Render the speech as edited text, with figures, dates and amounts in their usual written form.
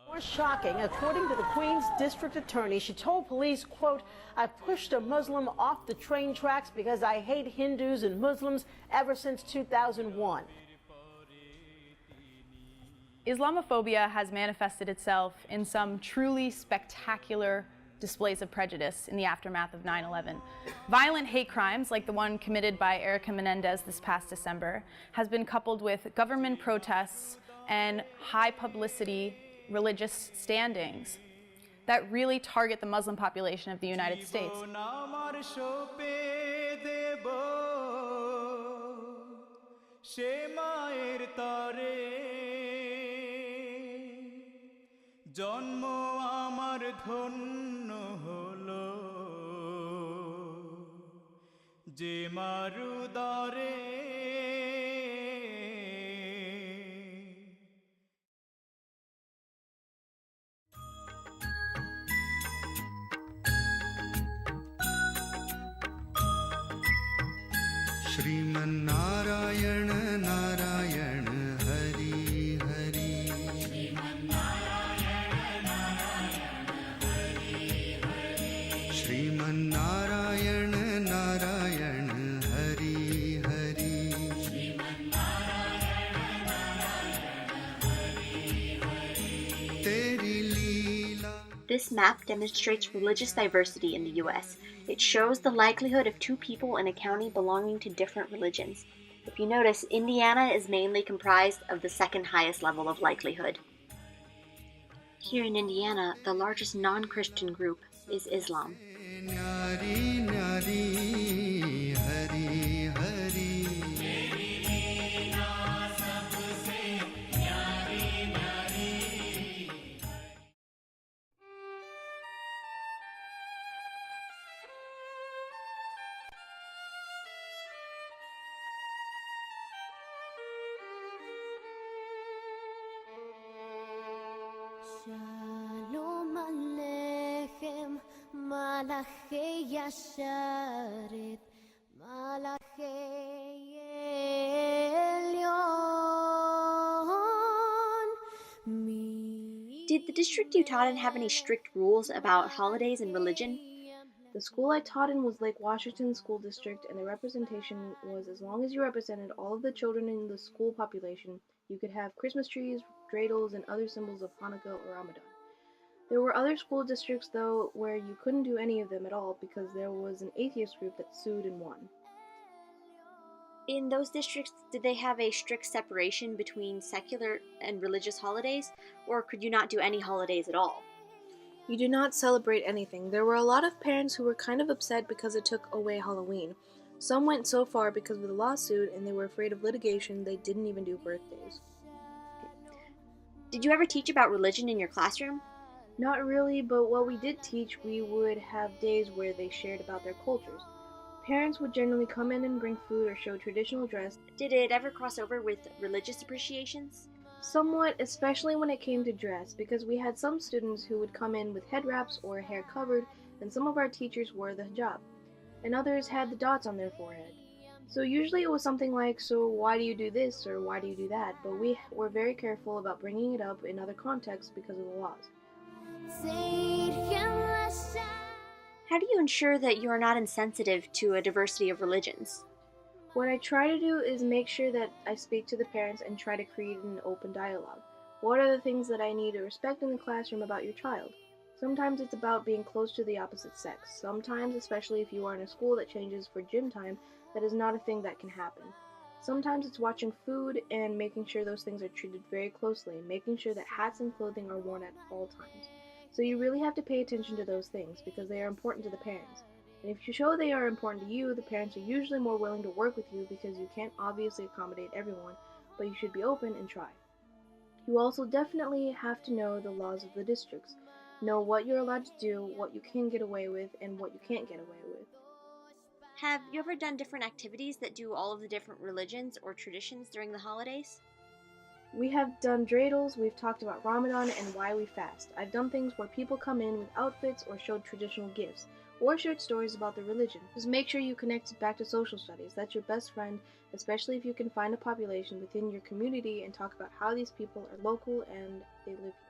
More shocking, according to the Queen's District Attorney, she told police, quote, "I pushed a Muslim off the train tracks because I hate Hindus and Muslims ever since 2001. Islamophobia has manifested itself in some truly spectacular displays of prejudice in the aftermath of 9/11. Violent hate crimes, like the one committed by Erica Menendez this past December, has been coupled with government protests and high publicity religious standings that really target the Muslim population of the United States. জন্ম আমার ধন্য হলো যে মারুদারে श्रीमन्नारायण नारायण हरि हरि श्रीमन्नारायण नारायण हरि हरि तेरी लीला. This map demonstrates religious diversity in the U.S. It shows the likelihood of two people in a county belonging to different religions. If you notice, Indiana is mainly comprised of the second highest level of likelihood. Here in Indiana, the largest non-Christian group is Islam. Shalom Aleichem, Malachei Yasharet, Malachei Elyon. Did the district you taught in have any strict rules about holidays and religion? The school I taught in was Lake Washington School District, and the representation was as long as you represented all of the children in the school population, you could have Christmas trees, dreidels, and other symbols of Hanukkah or Ramadan. There were other school districts, though, where you couldn't do any of them at all because there was an atheist group that sued and won. In those districts, did they have a strict separation between secular and religious holidays, or could you not do any holidays at all? You do not celebrate anything. There were a lot of parents who were kind of upset because it took away Halloween. Some went so far because of the lawsuit and they were afraid of litigation they didn't even do birthdays. Did you ever teach about religion in your classroom? Not really, but what we did teach, we would have days where they shared about their cultures. Parents would generally come in and bring food or show traditional dress. Did it ever cross over with religious appreciations? Somewhat, especially when it came to dress, because we had some students who would come in with head wraps or hair covered, and some of our teachers wore the hijab, and others had the dots on their forehead. So usually it was something like, "So why do you do this?" or "Why do you do that?" But we were very careful about bringing it up in other contexts because of the laws. How do you ensure that you are not insensitive to a diversity of religions? What I try to do is make sure that I speak to the parents and try to create an open dialogue. What are the things that I need to respect in the classroom about your child? Sometimes it's about being close to the opposite sex. Sometimes, especially if you are in a school that changes for gym time, that is not a thing that can happen. Sometimes it's watching food and making sure those things are treated very closely, making sure that hats and clothing are worn at all times. So you really have to pay attention to those things because they are important to the parents. And if you show they are important to you, the parents are usually more willing to work with you because you can't obviously accommodate everyone, but you should be open and try. You also definitely have to know the laws of the districts. Know what you're allowed to do, what you can get away with, and what you can't get away with. Have you ever done different activities that do all of the different religions or traditions during the holidays? We have done dreidels, we've talked about Ramadan and why we fast. I've done things where people come in with outfits or showed traditional gifts. or shared stories about their religion. Just make sure you connect it back to social studies. That's your best friend, especially if you can find a population within your community and talk about how these people are local and they live here.